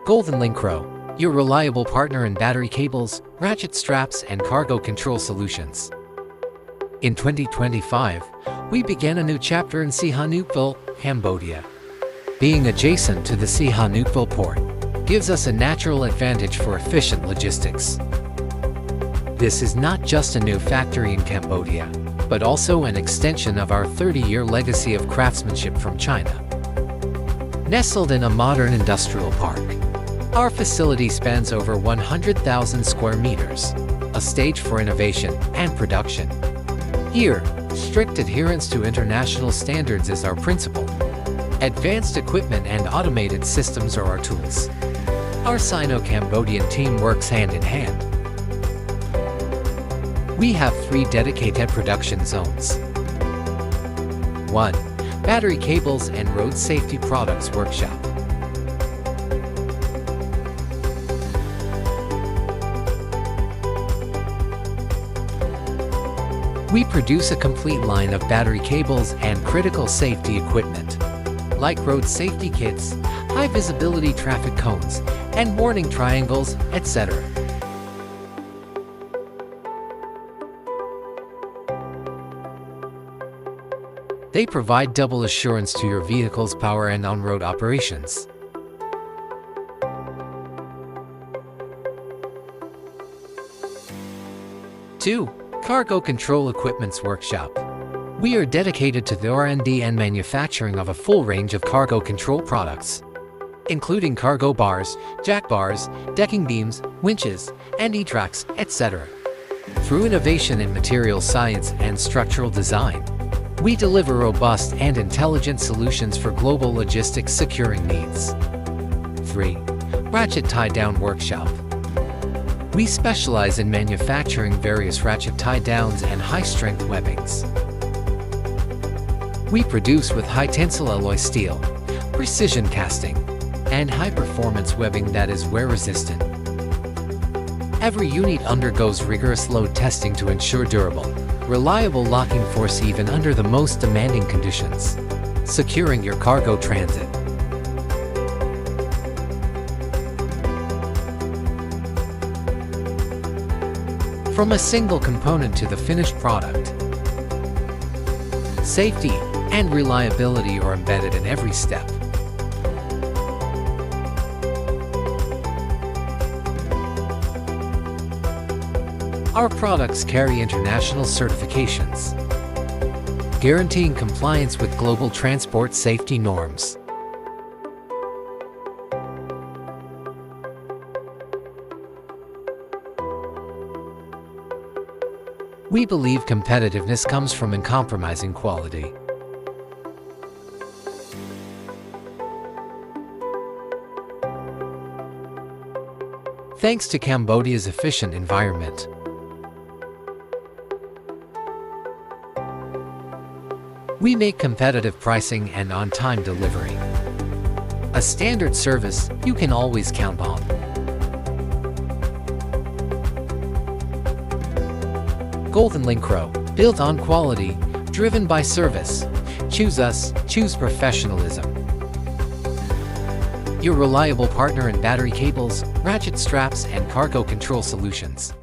GoldenlinkPro, your reliable partner in battery cables, ratchet straps, and cargo control solutions. In 2025, we began a new chapter in Sihanoukville, Cambodia. Being adjacent to the Sihanoukville port gives us a natural advantage for efficient logistics. This is not just a new factory in Cambodia, but also an extension of our 30-year legacy of craftsmanship from China. Nestled in a modern industrial park, our facility spans over 100,000 square meters, a stage for innovation and production. Here, strict adherence to international standards is our principle. Advanced equipment and automated systems are our tools. Our Sino-Cambodian team works hand in hand. We have 3 dedicated production zones. 1. Battery cables and road safety products workshop. We produce a complete line of battery cables and critical safety equipment, like road safety kits, high-visibility traffic cones, and warning triangles, etc. They provide double assurance to your vehicle's power and on-road operations. Two. Cargo Control Equipment's Workshop. We are dedicated to the R&D and manufacturing of a full range of cargo control products, including cargo bars, jack bars, decking beams, winches, and E-tracks, etc. Through innovation in material science and structural design, we deliver robust and intelligent solutions for global logistics securing needs. 3. Ratchet Tie-Down Workshop. We specialize in manufacturing various ratchet tie-downs and high-strength webbings. We produce with high-tensile alloy steel, precision casting, and high-performance webbing that is wear-resistant. Every unit undergoes rigorous load testing to ensure durable, reliable locking force even under the most demanding conditions, securing your cargo transit. From a single component to the finished product, safety and reliability are embedded in every step. Our products carry international certifications, guaranteeing compliance with global transport safety norms. We believe competitiveness comes from uncompromising quality. Thanks to Cambodia's efficient environment, we make competitive pricing and on-time delivery, a standard service you can always count on. GoldenlinkPro, built on quality, driven by service. Choose us, choose professionalism. Your reliable partner in battery cables, ratchet straps, and cargo control solutions.